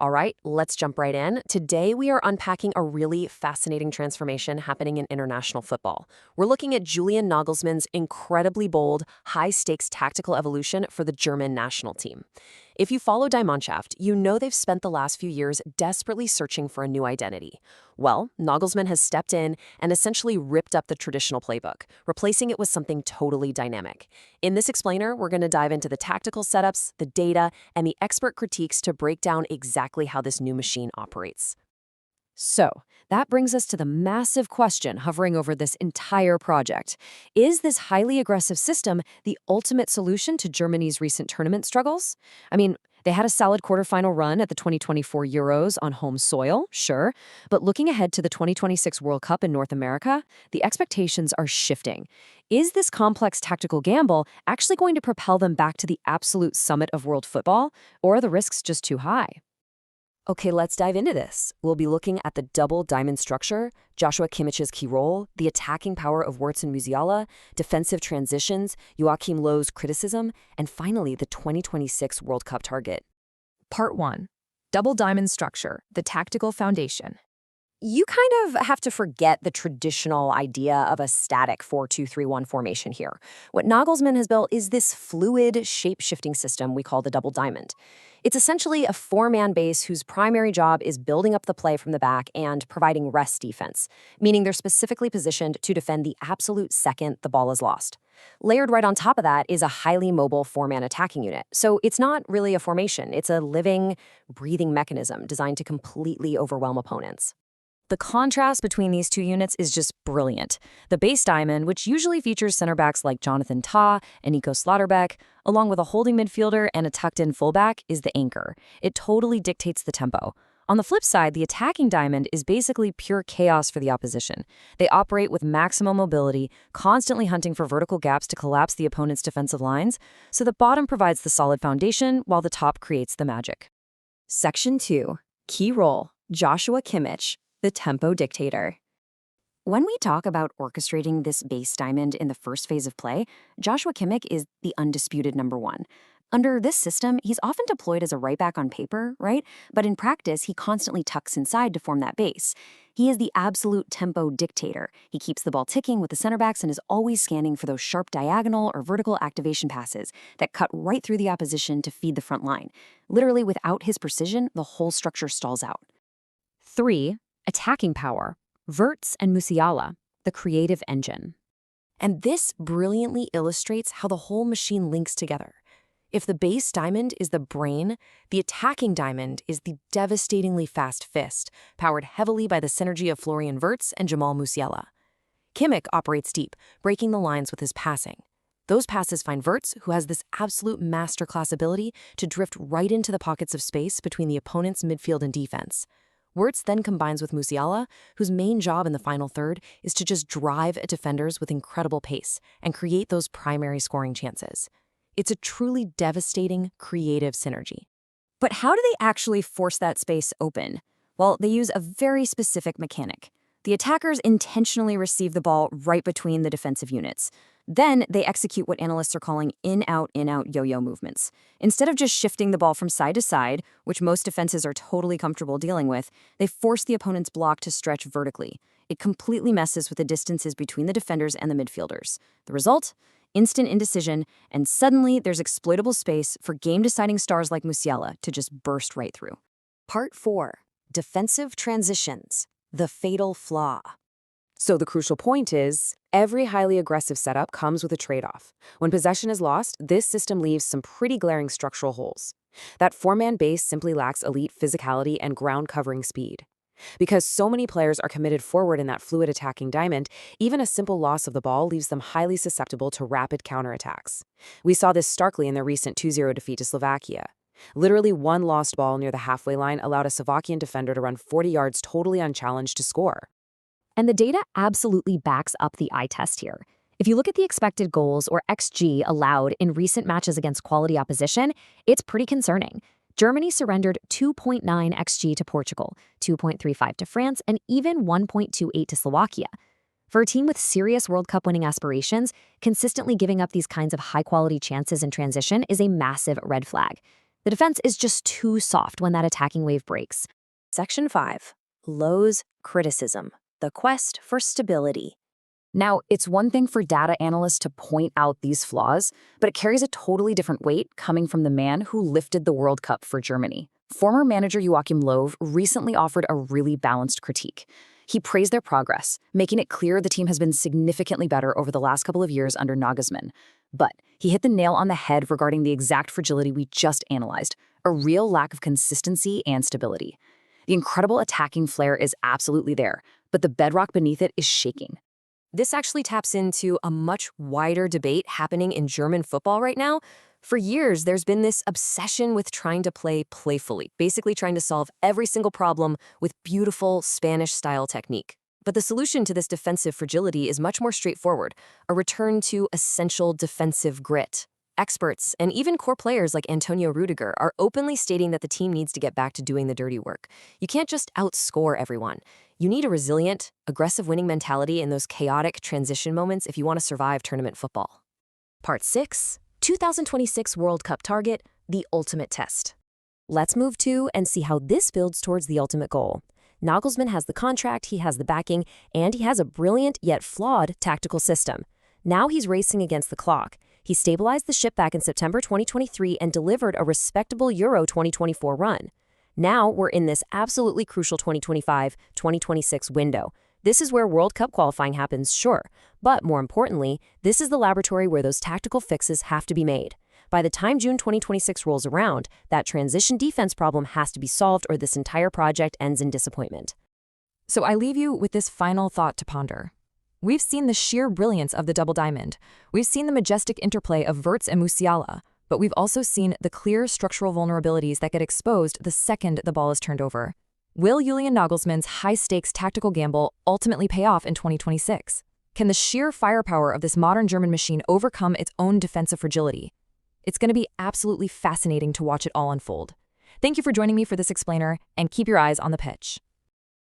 All right, let's jump right in. Today, we are unpacking a really fascinating transformation happening in international football. We're looking at Julian Nagelsmann's incredibly bold, high-stakes tactical evolution for the German national team. If you follow Die Mannschaft, you know they've spent the last few years desperately searching for a new identity. Well, Nagelsmann has stepped in and essentially ripped up the traditional playbook, replacing it with something totally dynamic. In this explainer, we're going to dive into the tactical setups, the data, and the expert critiques to break down exactly how this new machine operates. So, that brings us to the massive question hovering over this entire project. Is this highly aggressive system the ultimate solution to Germany's recent tournament struggles? I mean, they had a solid quarterfinal run at the 2024 Euros on home soil, sure, but looking ahead to the 2026 World Cup in North America, the expectations are shifting. Is this complex tactical gamble actually going to propel them back to the absolute summit of world football, or are the risks just too high? Okay, let's dive into this. We'll be looking at the double diamond structure, Joshua Kimmich's key role, the attacking power of Wirtz and Musiala, defensive transitions, Joachim Löw's criticism, and finally the 2026 World Cup target. Part 1. Double diamond structure, the tactical foundation. You kind of have to forget the traditional idea of a static 4-2-3-1 formation here. What Nagelsmann has built is this fluid, shape-shifting system we call the double diamond. It's essentially a four-man base whose primary job is building up the play from the back and providing rest defense, meaning they're specifically positioned to defend the absolute second the ball is lost. Layered right on top of that is a highly mobile four-man attacking unit. So it's not really a formation. It's a living, breathing mechanism designed to completely overwhelm opponents. The contrast between these two units is just brilliant. The base diamond, which usually features center backs like Jonathan Tah and Nico Slaughterbeck, along with a holding midfielder and a tucked-in fullback, is the anchor. It totally dictates the tempo. On the flip side, the attacking diamond is basically pure chaos for the opposition. They operate with maximum mobility, constantly hunting for vertical gaps to collapse the opponent's defensive lines, so the bottom provides the solid foundation while the top creates the magic. Section 2. Key role, Joshua Kimmich, the tempo dictator. When we talk about orchestrating this base diamond in the first phase of play, Joshua Kimmich is the undisputed number one. Under this system, he's often deployed as a right back on paper, right? But in practice, he constantly tucks inside to form that base. He is the absolute tempo dictator. He keeps the ball ticking with the center backs and is always scanning for those sharp diagonal or vertical activation passes that cut right through the opposition to feed the front line. Literally, without his precision, the whole structure stalls out. 3. Attacking power, Wirtz and Musiala, the creative engine. And this brilliantly illustrates how the whole machine links together. If the base diamond is the brain, the attacking diamond is the devastatingly fast fist, powered heavily by the synergy of Florian Wirtz and Jamal Musiala. Kimmich operates deep, breaking the lines with his passing. Those passes find Wirtz, who has this absolute masterclass ability to drift right into the pockets of space between the opponent's midfield and defense. Wirtz then combines with Musiala, whose main job in the final third is to just drive at defenders with incredible pace and create those primary scoring chances. It's a truly devastating, creative synergy. But how do they actually force that space open? Well, they use a very specific mechanic. The attackers intentionally receive the ball right between the defensive units. Then they execute what analysts are calling in-out yo-yo movements. Instead of just shifting the ball from side to side, which most defenses are totally comfortable dealing with, they force the opponent's block to stretch vertically. It completely messes with the distances between the defenders and the midfielders. The result? Instant indecision, and suddenly there's exploitable space for game-deciding stars like Musiala to just burst right through. Part 4. Defensive transitions, the fatal flaw. So the crucial point is, every highly aggressive setup comes with a trade-off. When possession is lost, this system leaves some pretty glaring structural holes. That four-man base simply lacks elite physicality and ground-covering speed. Because so many players are committed forward in that fluid attacking diamond, even a simple loss of the ball leaves them highly susceptible to rapid counterattacks. We saw this starkly in their recent 2-0 defeat to Slovakia. Literally one lost ball near the halfway line allowed a Slovakian defender to run 40 yards totally unchallenged to score. And the data absolutely backs up the eye test here. If you look at the expected goals, or XG, allowed in recent matches against quality opposition, it's pretty concerning. Germany surrendered 2.9 XG to Portugal, 2.35 to France, and even 1.28 to Slovakia. For a team with serious World Cup winning aspirations, consistently giving up these kinds of high-quality chances in transition is a massive red flag. The defense is just too soft when that attacking wave breaks. Section 5. Löw's criticism. The quest for stability. Now, it's one thing for data analysts to point out these flaws, but it carries a totally different weight coming from the man who lifted the World Cup for Germany. Former manager Joachim Löw recently offered a really balanced critique. He praised their progress, making it clear the team has been significantly better over the last couple of years under Nagelsmann. But he hit the nail on the head regarding the exact fragility we just analyzed, a real lack of consistency and stability. The incredible attacking flair is absolutely there, but the bedrock beneath it is shaking. This actually taps into a much wider debate happening in German football right now. For years, there's been this obsession with trying to play playfully, basically trying to solve every single problem with beautiful Spanish-style technique. But the solution to this defensive fragility is much more straightforward, a return to essential defensive grit. Experts, and even core players like Antonio Rudiger, are openly stating that the team needs to get back to doing the dirty work. You can't just outscore everyone. You need a resilient, aggressive winning mentality in those chaotic transition moments if you want to survive tournament football. Part 6. 2026 World Cup target, the ultimate test. Let's move to and see how this builds towards the ultimate goal. Nagelsmann has the contract, he has the backing, and he has a brilliant yet flawed tactical system. Now he's racing against the clock. He stabilized the ship back in September 2023 and delivered a respectable Euro 2024 run. Now we're in this absolutely crucial 2025-2026 window. This is where World Cup qualifying happens, sure. But more importantly, this is the laboratory where those tactical fixes have to be made. By the time June 2026 rolls around, that transition defense problem has to be solved or this entire project ends in disappointment. So I leave you with this final thought to ponder. We've seen the sheer brilliance of the double diamond. We've seen the majestic interplay of Wirtz and Musiala, but we've also seen the clear structural vulnerabilities that get exposed the second the ball is turned over. Will Julian Nagelsmann's high-stakes tactical gamble ultimately pay off in 2026? Can the sheer firepower of this modern German machine overcome its own defensive fragility? It's going to be absolutely fascinating to watch it all unfold. Thank you for joining me for this explainer, and keep your eyes on the pitch.